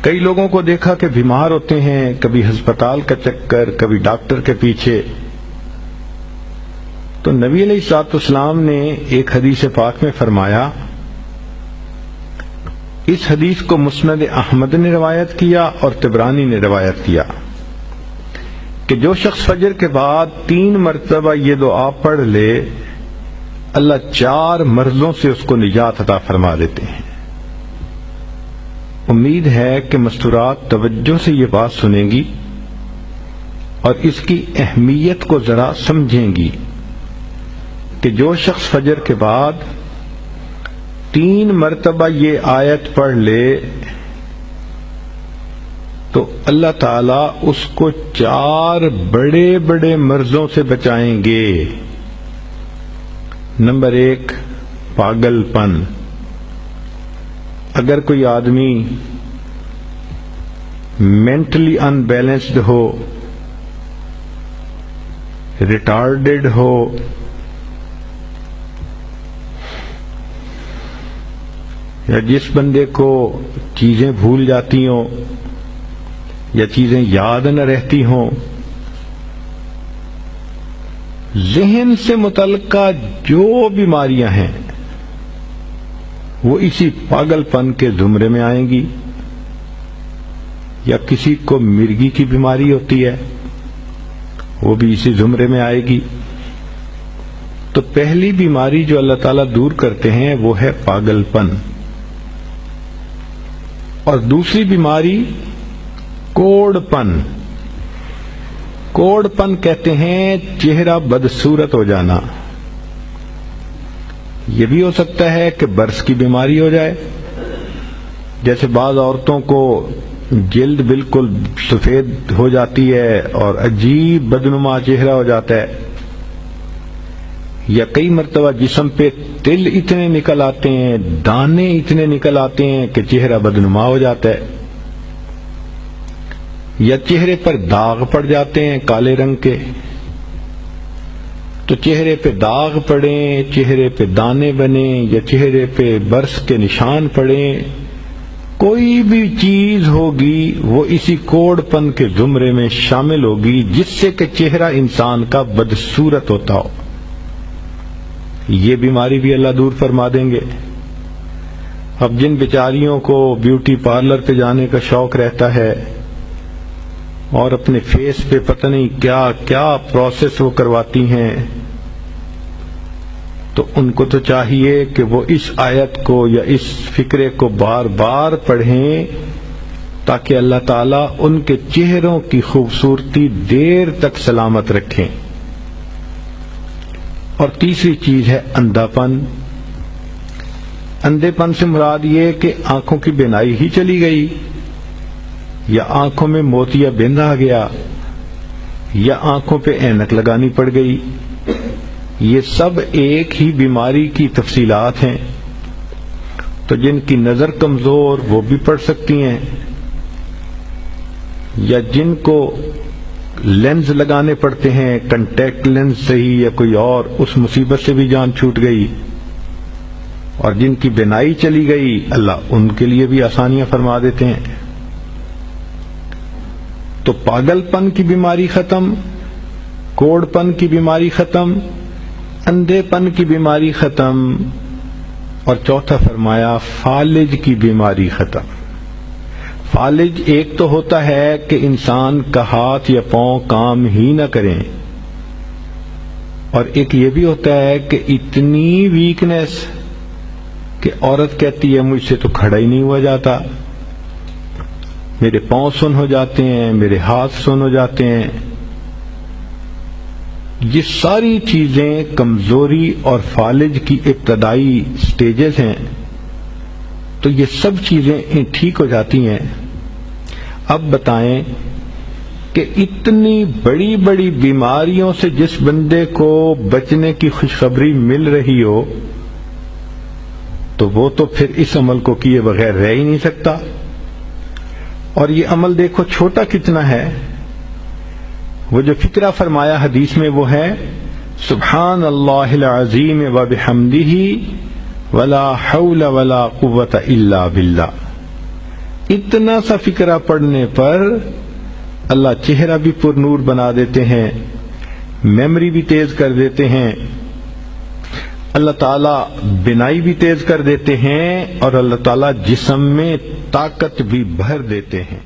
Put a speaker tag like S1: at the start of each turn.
S1: کئی لوگوں کو دیکھا کہ بیمار ہوتے ہیں، کبھی ہسپتال کا چکر، کبھی ڈاکٹر کے پیچھے. تو نبی علیہ الصلوۃ والسلام نے ایک حدیث پاک میں فرمایا، اس حدیث کو مسند احمد نے روایت کیا اور طبرانی نے روایت کیا کہ جو شخص فجر کے بعد 3 مرتبہ یہ دعا پڑھ لے، اللہ 4 مرضوں سے اس کو نجات عطا فرما دیتے ہیں. امید ہے کہ مستورات توجہ سے یہ بات سنیں گی اور اس کی اہمیت کو ذرا سمجھیں گی کہ جو شخص فجر کے بعد 3 مرتبہ یہ آیت پڑھ لے تو اللہ تعالیٰ اس کو 4 بڑے بڑے مرضوں سے بچائیں گے. نمبر 1، پاگل پن. اگر کوئی آدمی مینٹلی ان بیلنسڈ ہو، ریٹارڈڈ ہو، یا جس بندے کو چیزیں بھول جاتی ہوں یا چیزیں یاد نہ رہتی ہوں، ذہن سے متعلقہ جو بیماریاں ہیں وہ اسی پاگل پن کے زمرے میں آئیں گی. یا کسی کو مرگی کی بیماری ہوتی ہے، وہ بھی اسی زمرے میں آئے گی. تو پہلی بیماری جو اللہ تعالیٰ دور کرتے ہیں وہ ہے پاگل پن، اور دوسری بیماری کوڑ پن. کوڑ پن کہتے ہیں چہرہ بدصورت ہو جانا. یہ بھی ہو سکتا ہے کہ برس کی بیماری ہو جائے، جیسے بعض عورتوں کو جلد بالکل سفید ہو جاتی ہے اور عجیب بدنما چہرہ ہو جاتا ہے، یا کئی مرتبہ جسم پہ تل اتنے نکل آتے ہیں، دانے اتنے نکل آتے ہیں کہ چہرہ بدنما ہو جاتا ہے، یا چہرے پر داغ پڑ جاتے ہیں کالے رنگ کے. تو چہرے پہ داغ پڑیں، چہرے پہ دانے بنیں، یا چہرے پہ برس کے نشان پڑیں، کوئی بھی چیز ہوگی وہ اسی کوڑ پن کے زمرے میں شامل ہوگی جس سے کہ چہرہ انسان کا بدصورت ہوتا ہو. یہ بیماری بھی اللہ دور فرما دیں گے. اب جن بیچاریوں کو بیوٹی پارلر پہ جانے کا شوق رہتا ہے اور اپنے فیس پہ پتہ نہیں کیا کیا پروسیس وہ کرواتی ہیں، تو ان کو تو چاہیے کہ وہ اس آیت کو یا اس فکرے کو بار بار پڑھیں تاکہ اللہ تعالیٰ ان کے چہروں کی خوبصورتی دیر تک سلامت رکھیں. اور تیسری چیز ہے اندھا پن. اندھے پن سے مراد یہ کہ آنکھوں کی بینائی ہی چلی گئی، یا آنکھوں میں موتیا بند آ گیا، یا آنکھوں پہ اینک لگانی پڑ گئی. یہ سب ایک ہی بیماری کی تفصیلات ہیں. تو جن کی نظر کمزور وہ بھی پڑھ سکتی ہیں، یا جن کو لینز لگانے پڑتے ہیں، کنٹیکٹ لینز صحیح یا کوئی اور، اس مصیبت سے بھی جان چھوٹ گئی. اور جن کی بینائی چلی گئی اللہ ان کے لیے بھی آسانیاں فرما دیتے ہیں. تو پاگل پن کی بیماری ختم، کوڑ پن کی بیماری ختم، اندھے پن کی بیماری ختم، اور چوتھا فرمایا فالج کی بیماری ختم. فالج ایک تو ہوتا ہے کہ انسان کا ہاتھ یا پاؤں کام ہی نہ کریں، اور ایک یہ بھی ہوتا ہے کہ اتنی ویکنیس کہ عورت کہتی ہے مجھ سے تو کھڑا ہی نہیں ہوا جاتا، میرے پاؤں سن ہو جاتے ہیں، میرے ہاتھ سن ہو جاتے ہیں. یہ ساری چیزیں کمزوری اور فالج کی ابتدائی سٹیجز ہیں. تو یہ سب چیزیں ٹھیک ہو جاتی ہیں. اب بتائیں کہ اتنی بڑی بڑی بیماریوں سے جس بندے کو بچنے کی خوشخبری مل رہی ہو تو وہ تو پھر اس عمل کو کیے بغیر رہ ہی نہیں سکتا. اور یہ عمل دیکھو چھوٹا کتنا ہے. وہ جو فکرہ فرمایا حدیث میں وہ ہے سبحان اللہ العظیم وبحمدہ ولا حول ولا قوة الا باللہ. اتنا سا فقرہ پڑھنے پر اللہ چہرہ بھی پر نور بنا دیتے ہیں، میموری بھی تیز کر دیتے ہیں، اللہ تعالیٰ بینائی بھی تیز کر دیتے ہیں، اور اللہ تعالیٰ جسم میں طاقت بھی بھر دیتے ہیں۔